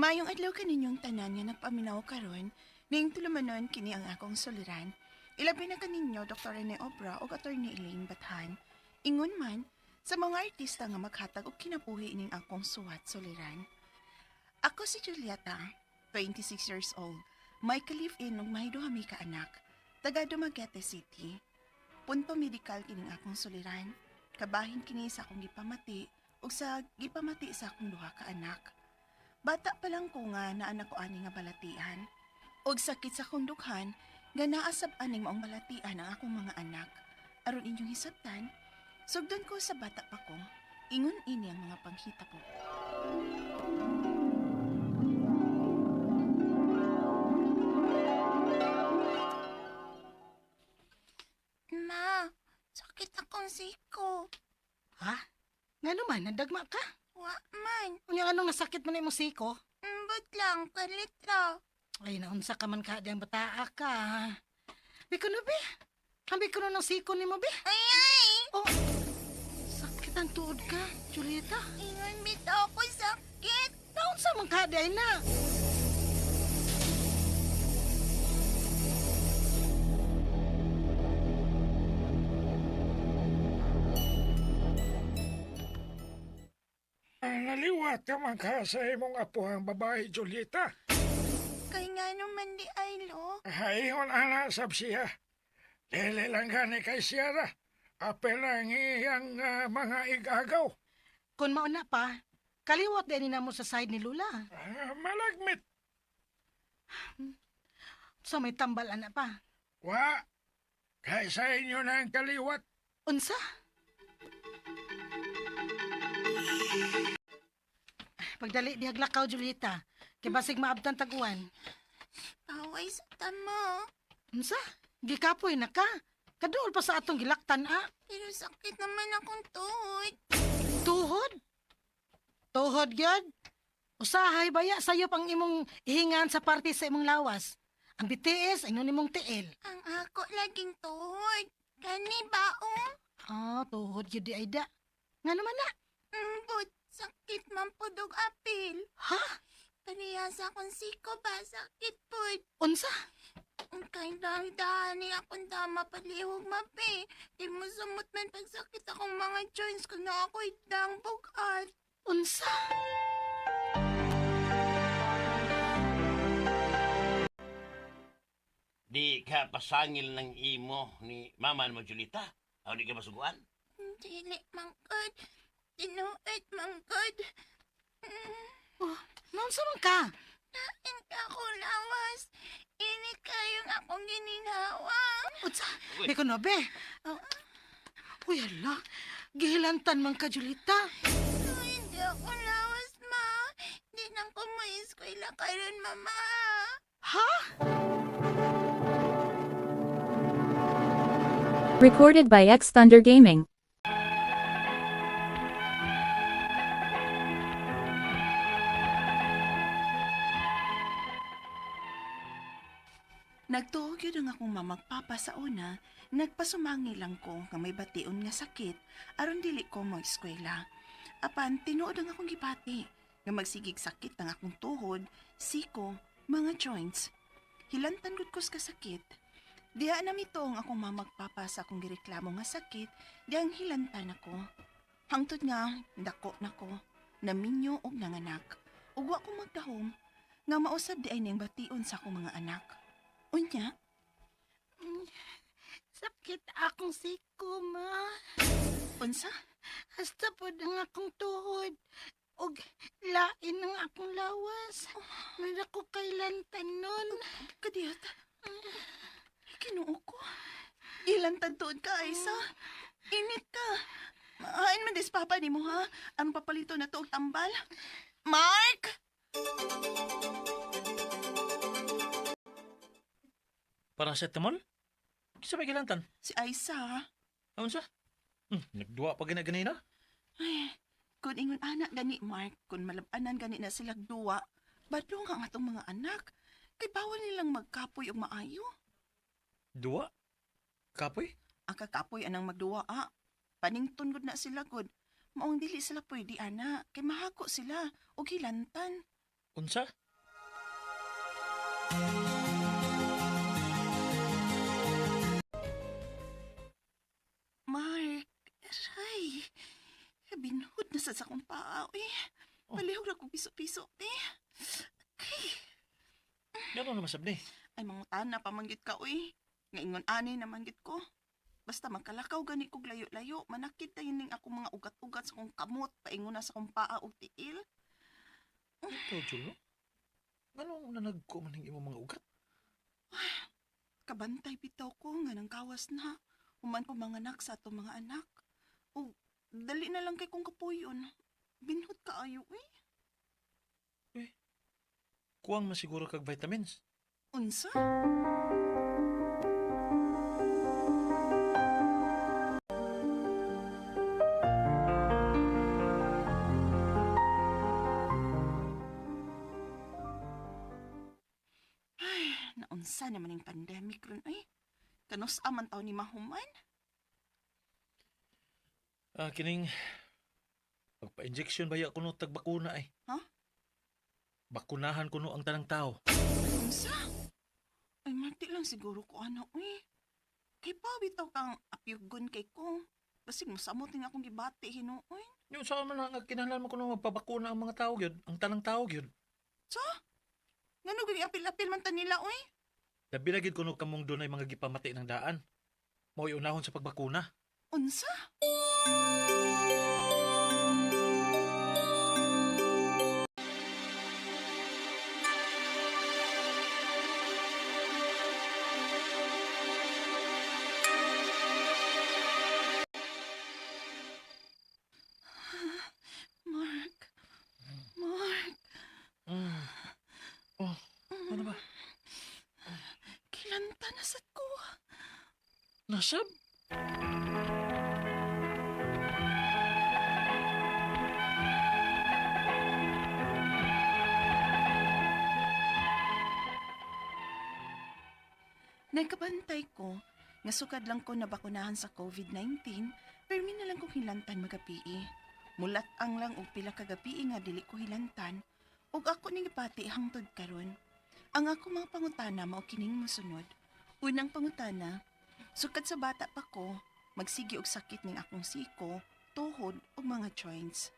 Mayong adlaw kaninyong tanan nga nagpaminaw karon, ning tulumanon kini ang akong suliran. Ilabi na kaninyo Dr. Rene Obra o Attorney Elaine Bathan. Ingon man sa mga artista nga maghatag og kinabuhi ning akong suwat suliran. Ako si Julieta, 26 years old. May ka-live-in ug may duha mi ka anak. Taga Dumaguete City. Punto medical kining akong suliran. Kabahin kini sa akong gipamati ug sa gipamati sa akong duha ka anak. Bata pa lang ko nga na anak ko ani nga balatian. Og sakit sa kong dukhan, nga naasab aning maong balatian ang akong mga anak. Aron inyong hisabtan, sugdon ko sa bata pa ko, ingon ini ang mga panghita po. Ma, sakit akong siko. Ha? Nga naman, nadagma ka? Wa man, Unya anong nasakit man imong siko? ambot lang, kalitra. Ay, naunsa ka man ka diyang bataa ka. Biko na, be. Hambi ko na ng siko ni mo, be. Ay! Oh, sakit ang tuod ka, Julieta. Ingon bitaw ko sakit. Naunsa man ka diay na? Naliwat ka man ka sa imong apuhang babae, Julieta. Kay nga naman di ay lo. Haihon ana sab siya. Dili lang gani kay siya ra. Apel ang iyang mga igagaw. Kung mauna pa, kaliwat din na mo sa side ni Lula. Malagmit. So may tambal ana pa. Wa. Kay sa inyo na ang kaliwat. Unsa? Pagdali di haglakaw, Julieta. Kay basig maabtan taguan. Away sa tamo. Unsa? Gikapoy na ka. Kaduol pa sa atong gilaktan, Pero sakit naman akong tuhod. Tuhod? Tuhod, gyud? Usahay baya sayo pang imong ihingan sa party sa imong lawas. Ang BTS, ano nimong tiil? Ang ako laging tuhod. Kani baong? Tuhod gyud di ayda. Nga naman na. Ambot, sakit man pudog apil. Ha? Parehas akong siko ba, sakit pud. Unsa? Ang kain dahan ni akong dama palihog mapi. Di mo sumot man pagsakit akong mga joints ko na ako'y dang bugat. Unsa? Di ka pasangil ng imo ni mama mo, Julita? O di ka masuguan? Dili mangkod. Tinuod mangkod. Naunsa man ka? Nain ka ako lawas. Init kayong akong gininawa. Unsa? Di ko no, be. Uy, ala. Gihilantan man ka, Julita. Hindi ako lawas, ma. Di nang ko mo eskwela karon, mama. Ha? Recorded by X Thunder Gaming. Nagtuog yun ang akong mamagpapa sa una, nagpasumangi lang ko nga may bation nga sakit, aron dili ko mo eskwela. Apan, tinuod ang akong gipati, nga magsigig sakit ang akong tuhod, siko, mga joints. Hilantan gud ko sa sakit. Diha na mitong akong mamagpapa sa akong gireklamo nga sakit, diyang hilantan ako. Hangtod nga, dako na ko, naminyo og nanganak. Ug wa ko magdahom, nga mausab di ay niyang bation sa akong mga anak. Unya? Sakit akong siko, ma. Unsa? Hasta po ang akong tuhod. Og lain ang akong lawas. Nada ko kailantan nun. Kadiyat. Kinuo ko. Ilan tagtuod ka, Aisa? Init ka. Maain man des papa ni mo, ha? Ang papalito na tuog tambal. Mark! Paracetamol? Kisa may gilantan? Si Aisa. Aun sa? Nagduwa pa gina na? Ay, kung ingon anak gani, Mark, kung malabanan gani na silang duwa, badlong ang atong mga anak. Kay bawal nilang magkapoy o maayo. Duwa? Kapoy? Ang kakapoy anang magduwa, Panington gud na sila gud. Maong dili sila pwede, ana. Kay mahako sila o hilantan. Unsa? Mark, aray. Binhod na sa sakong paa, eh. Oh. Palihog na kong piso-piso, eh. Gano'n naman sabni. Ay, mangutana pa manggit ka, uy. Ngaingon ani na manggit ko. Basta magkalakaw gani kog layo-layo, manakit na yun ako mga ugat-ugat sa kong kamot, paingon na sa kong paa o tiil. Ito, Julo. Gano'n nanagko man ng imong mga ugat? Kabantay bitaw ko nga nang kawas na. Human ko mga anak sa ato mga anak. O, dali na lang kay kong kapuyon. Binhod ka ayo, eh. Kuwang masiguro kag vitamins. Unsa? Ay, naunsa naman yung pandemic ron, ay. Kanus aman taon ni mahuman. Kining magpa-injection ba ya kuno tag bakuna ay? Ha? Bakunahan kuno ang tanang tao. Unsa? Ay, mati lang siguro ko ano, uy. Kay pa bitaw kang apyugon kay ko. Basig mo samot nga akong gibati, hinuoy. Yung saan man nga kinahanglan mo kuno magpabakuna ang mga tao gyud, ang tanang tao gyud. So? Ngano gani apil-apil man ta nila, uy? Labi na gid kuno kamong dunay mga gipamati ng daan. Mo'y unahon sa pagbakuna. Unsa? Mark. Mark. Mm. Oh, ano ba? Kilanta na sad ko. Nasab? Nagkabantay ko, nga sukad lang ko nabakunahan sa COVID-19, pero na lang kong hilantan magabii. Mulat ang lang og pila ka gabii nga dili ko hilantan, ug ako ning gipati hangtod karon. Ang ako mga pangutana mao kining mosunod. Unang pangutana, sukad sa bata pa ko, magsigi og sakit ning akong siko, tuhod ug mga joints.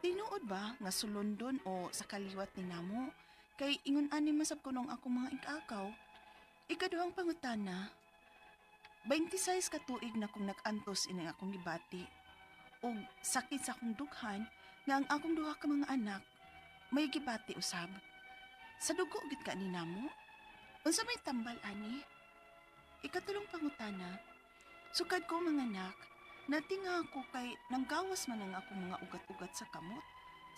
Tinuod ba nga sulondon o sa kaliwat ni namo? Kay ingon ani masab ko nung akong mga ikakaw. Ikaduhang pangutana, 26 ka tuig na kong nag-antos ining akong gibati. Og sakit sa akong dughan nga ang akong duha ka mga anak may gibati usab. Sa dugo gid ka ni namo? Unsa may tambal ani? Ikatulong pangutana, sukad ko mga anak, natinga ako kay nanggawas man ang akong mga ugat-ugat sa kamot,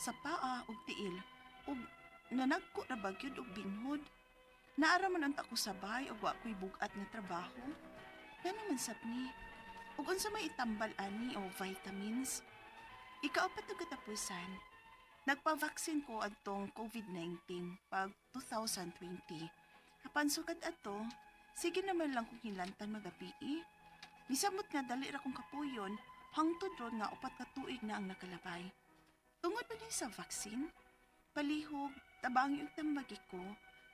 sa paa ug tiil, ug nanagko na bagyod og binhod. Naara man ang tako sabay ug wa ko'y bugat nga trabaho. Ngano man sab ni? Ug unsa may itambal ani o vitamins? Ikaapat na katapusan, nagpa-vaccine ko adtong COVID-19 pag 2020. Apan sukad ato, sige naman lang kung hilantan magabii. Misamot nga dali ra kong kapuyon, hangtod ron nga 4 ka tuig na ang nakalabay. Tungod ba ni sa vaccine? Palihog, tabang yung tambagi ko,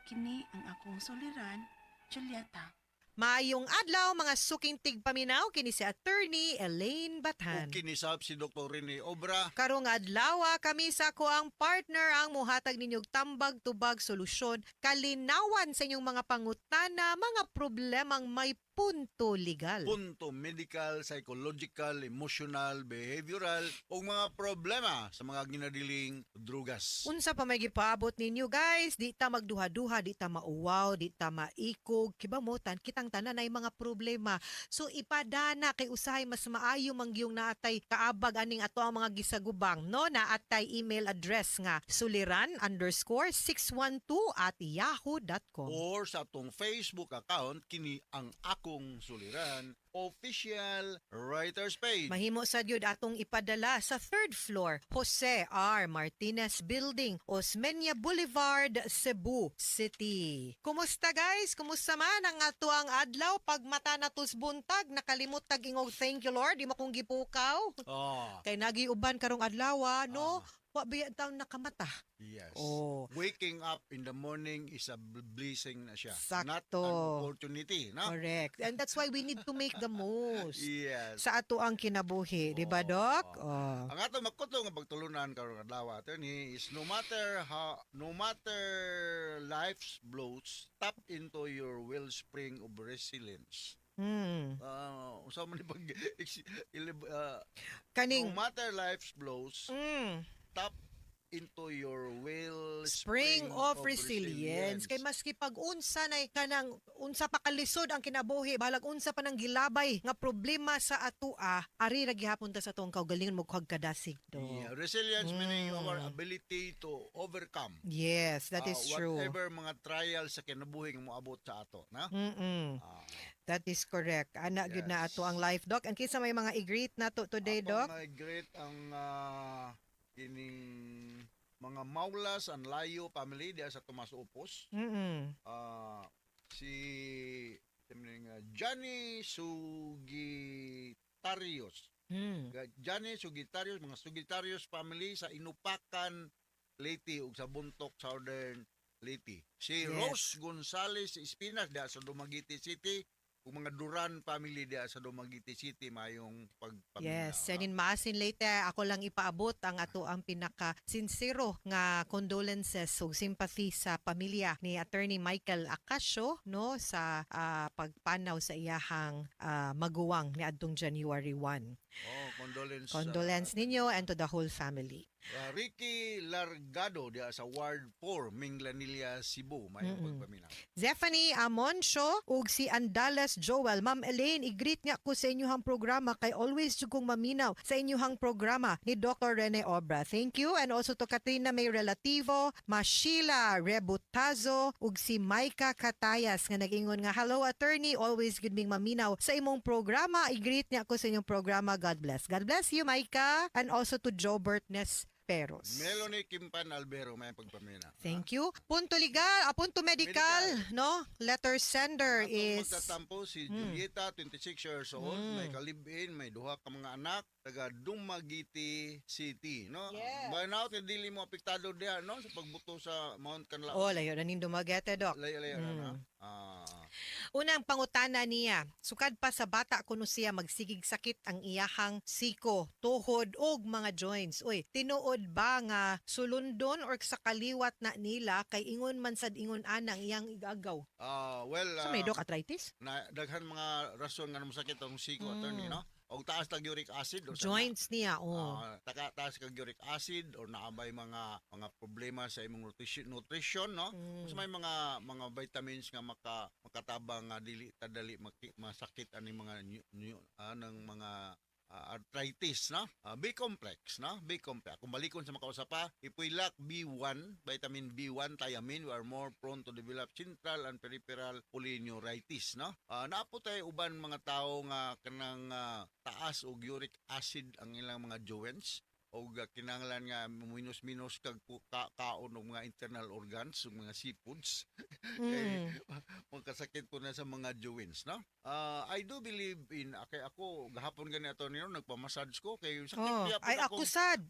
kini ang akong soliran, Julieta. Maayong adlaw mga suking tigpaminaw kini si Attorney Elaine Bathan. O kinisap si Dr. Rene Obra. Karong adlaw kami sa ko ang partner ang muhatag ninyog tambag tubag solusyon kalinawan sa inyong mga pangutana, mga problemang may punto legal. Punto medical, psychological, emotional, behavioral o mga problema sa mga ginadiling drugas. Unsa pa may gipaabot ninyo guys, di ta magduha-duha, di ta mauwaw, di ta maikog, kibamutan kitang tanan ay mga problema. So ipadana kay usahay mas maayo mangyong naatay kaabag aning ato ang mga gisagubang, no? Naatay email address nga suliran_612@yahoo.com. Or sa atong Facebook account, kini ang Akong Suliran official writer's page. Mahimo sa gyud atong ipadala sa 3rd floor, Jose R. Martinez Building, Osmeña Boulevard, Cebu City. Kumusta guys? Kumusta man ang ato ang adlaw pag mata natus buntag nakalimot tag ingog thank you Lord, di mo kong gipukaw. Oh. Kay nagiuban karong adlaw no? wa ba taon nakamata. Yes. Oh. Waking up in the morning is a blessing na siya. Not Sakto. an opportunity, no? Correct. And that's why we need to make the most Yes. sa ato ang kinabuhi, di ba, Doc? Oh. Ang ato magkuto nga pagtulunan karon adlaw attorney is no matter life's blows, tap into your wellspring of resilience. Hmm. Usa man ni pag no Kaning matter life's blows, tap into your spring of resilience. Kay maski pag unsa na kanang unsa pa kalisod ang kinabuhi, balag unsa pa nang gilabay nga problema sa atua, ari ra gihapon ta sa tuong kaugalingon mo kadasig do. Yeah, resilience meaning our ability to overcome Yes, that is true. whatever mga trials sa kinabuhi nga moabot sa ato, na? That is correct. Ana gyud na Yes. ato ang life, Doc. And kinsa may mga i-greet na to today, Doc? Great ang kining mga Maulas and Layo family diya sa Tomas Upos. Si Johnny Sugitarios. Johnny Sugitarios, mga Sugitarios family sa Inupakan, Leyte ug sa Buntok, Southern Leyte. Si Yes. Rose Gonzales Espinas diya sa Dumaguete City ug mga Duran family diya sa Dumaguete City mayong pagpaminaw. Yes, sanin maasin later ako lang ipaabot ang ato ang pinaka sincero nga condolences ug sympathy sa pamilya ni Attorney Michael Acasio no sa pagpanaw sa iyahang maguwang ni adtong January 1. Condolence. Condolence ninyo and to the whole family. Ricky Largado diya sa Ward 4, Minglanilla, Cebu mayong pagpaminaw. Zephanie Amoncio ug si Andalas Joel. Ma'am Elaine, i-greet nga ko sa inyong programa kay always jud kong maminaw sa inyong programa ni Dr. Rene Obra. Thank you. And also to Katrina May Relativo, Mashila Rebutazo ug si Maika Katayas nga nag-ingon nga hello attorney, always good ming maminaw sa imong programa. I-greet nga ko sa inyong programa. God bless. God bless you, Maika. And also to Jobert Nes Peros. Melanie Kimpan Albero may pagpaminaw. Thank you. Punto legal, punto medical, no? Letter sender is Magtatampo si Julieta, 26 years old, may kalibin, may duha ka mga anak, taga Dumaguete City, no? Yes. By now, dili mo apektado diha, no? Sa pagbuto sa Mount Canlaon. Oh, layo na ning Dumaguete, Doc. Layo na. Unang pangutana niya, sukad pa sa bata kuno siya magsigig sakit ang iyahang siko, tuhod ug mga joints. Uy, tinuod ba nga sulundon or sa kaliwat na nila kay ingon man sad ingon anang iyang igagaw? So may Doc arthritis? Na daghan mga rason nga masakit ang siko attorney, no? Og taas tag uric acid or Joints niya, oh. taas kag uric acid or naabay mga problema sa imong nutrition, no? Mas may mga vitamins nga makatabang nga dili tadali masakit ani mga ng mga arthritis, no? B-complex, no? B-complex. Kung balikon sa makausapa, if we lack B1, vitamin B1, thiamine, we are more prone to develop central and peripheral polyneuritis, no? Naapo tayo uban mga tao nga kanang taas og uric acid ang ilang mga joints o kinahanglan nga minus kag kaon og mga internal organs ug mga seafoods. Kay magkasakit ko na sa mga joints, no? I do believe in ako gahapon gani ato niyo nagpamassage ko kay sakit niya Ay ako sad.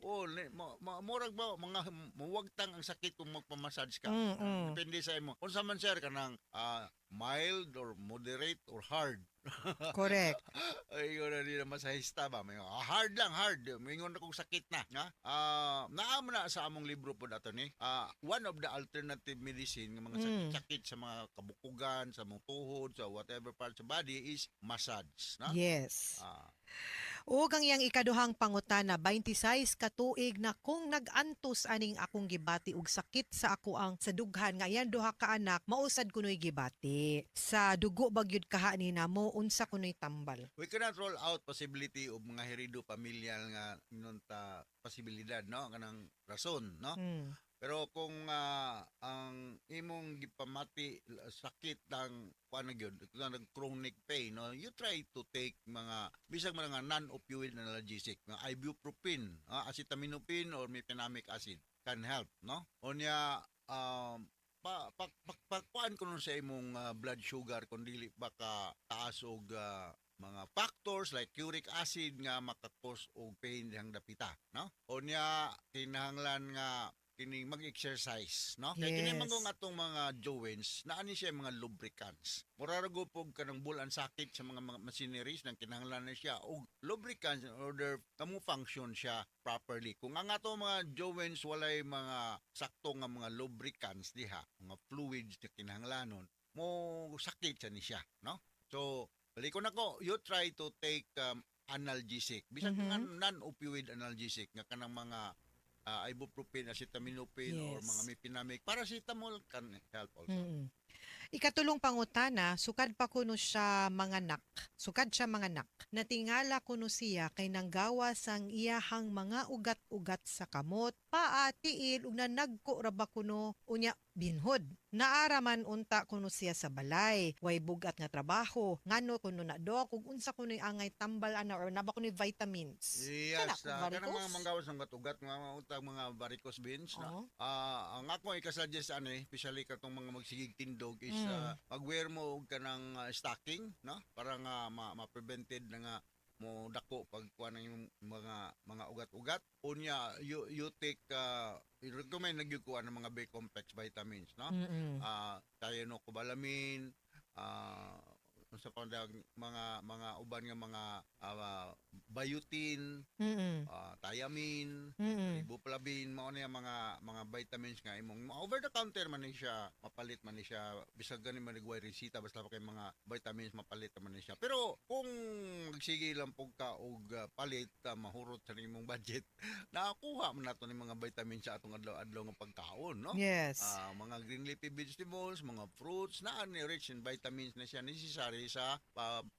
murag ba mga muwagtang ang sakit kung magpamassage ka. Depende sa imo. Unsa man sir kanang mild or moderate or hard. Correct. Ay, yun na din naman sa hista ba? May hard lang, hard. Mayroon akong sakit na. Naam na sa among libro po dato ni. One of the alternative medicine ng mga sakit-sakit sa mga kabukugan, sa mga tuhod, sa whatever part sa body is massage. Na? Yes. Ug ang iyang ikaduhang pangutana, 26 ka tuig na kung nag-antos aning akong gibati ug sakit sa ako ang sa dughan nga yan duha ka anak, mausad kunoy gibati. Sa dugo bagyud kaha ni namo unsa kunoy tambal. We cannot rule out possibility of mga herido familial nga inunta posibilidad, no? Kanang rason, no? Pero kung ang imong gipamati sakit ng kuan gyud ng chronic pain, no, you try to take mga bisag mga non-opioid analgesic, mga ibuprofen, acetaminophen or mefenamic acid can help, no? Onya kuan kuno sa imong blood sugar kung dili baka taas og factors like uric acid nga makakos og pain dihang dapita, no? Unya kinahanglan nga kini mag-exercise, no? Kaya kini Yes. mangong atong mga joints, naani siya mga lubricants. Mura ra gupog kanang bulan sakit sa mga machineries nang kinahanglan na siya og lubricants in order kamo function siya properly. Kung ang ato mga joints walay mga sakto nga mga lubricants diha, mga fluids na kinahanglanon, mo sakit siya, no? So, balik ko nako, you try to take analgesic. Bisan nga non-opioid analgesic nga kanang mga ibuprofen, acetaminophen or Yes. mga mipinamic, paracetamol can help also. Mm. Ikatulong pangutana, sukad pa kuno siya manganak. Sukad siya manganak. Natingala kuno siya kay nanggawas ang iyahang mga ugat-ugat sa kamot, paa, tiil ug nanagko ra ba kuno unya binhod. Naaraman unta kuno siya sa balay, way bugat nga trabaho, ngano kuno na dok ug unsa kuno angay tambal ana or naba kuno vitamins. Kana, Yes, kanang mga varicose? manggawas ng ugat mga utang mga varicose veins na. Oo. Ang ako ikasuggest especially katong mga magsigig tindog is mag-wear mo og kanang stocking, no? Para nga ma-prevented na nga mo dako pag kuha ng imong mga ugat-ugat. Unya you take recommend nagyud ko ng mga B complex vitamins, no? Mm-mm. Cyanocobalamin, sa mga uban nga mga biotin, Mm-mm. thiamine, Mm-mm. riboflavin, mao na yung mga vitamins nga imong over the counter man ni siya, mapalit man ni siya, bisag gani man nigway resita basta pa kay mga vitamins mapalit man ni siya. Pero kung magsige lang pug ka og palit mahurot sa imong budget, nakakuha man nato ni mga vitamins sa atong adlaw-adlaw nga pagkaon, no? Yes. Mga green leafy vegetables, mga fruits na rich in vitamins na siya necessary sa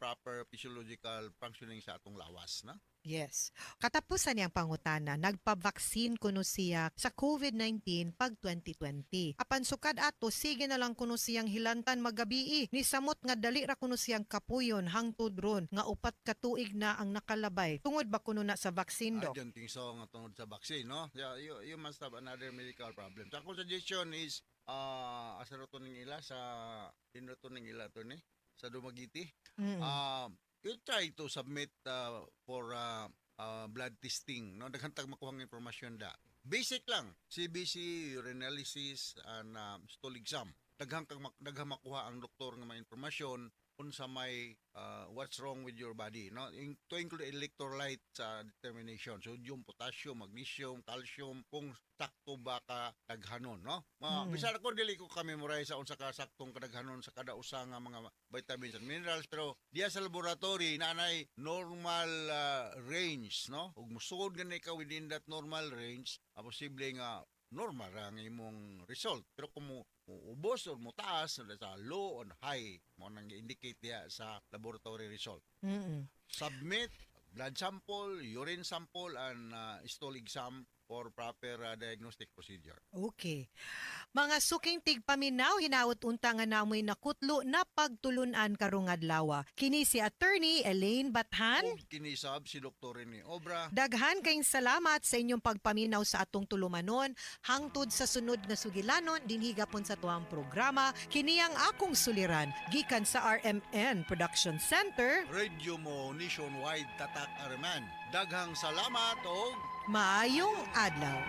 proper physiological functioning sa atong lawas, na? Yes. Katapusan niyang pangutana, nagpabaksin kuno siya sa COVID-19 pag 2020. Apan sukad ato, sige na lang kuno siyang hilantan magabii. Ni samot nga dali ra kuno siyang kapuyon hangtod ron nga 4 ka tuig na ang nakalabay. Tungod ba kuno na sa baksin I dok? don't think so nga tungod sa vaccine, no? Yeah, you must have another medical problem. Sa akong suggestion is asaro to ning ila sa to ning ila to ni sa Dumaguete. Mm-mm. You try to submit for blood testing, no? Daghang tag makuha nga impormasyon da. Basic lang, CBC, urinalysis, and stool exam. Daghang makuha ang doktor nga mga impormasyon unsa may what's wrong with your body, no? To include electrolyte sa determination, sodium, potassium, magnesium, calcium, kung sakto ba ka daghanon, no? Bisara ko dili ko ka-memorize sa unsa ka saktong kadaghanon sa kada usa nga mga vitamins and minerals, pero diya sa laboratory naanay normal range, no? Ug musugod gani ka within that normal range, posible nga normal ang imong result. Pero kung ubos o mutaas sa low or high, mo nang indicate diya sa laboratory result. Mm-mm. Submit blood sample, urine sample, and stool exam for proper diagnostic procedure. Okay. Mga suking tigpaminaw, hinaut unta nga namoy nakutlo na pagtulunan karong adlaw. Kini si Attorney Elaine Bathan. O kinisab si Dr. Rene Obra. Daghan kayong salamat sa inyong pagpaminaw sa atong tulumanon. Hangtod sa sunod nga sugilanon, dinhigapon sa tuwang programa. Kini ang akong suliran, gikan sa RMN Production Center. Radio mo nationwide tatak araman. Daghang salamat o Maayong adlaw.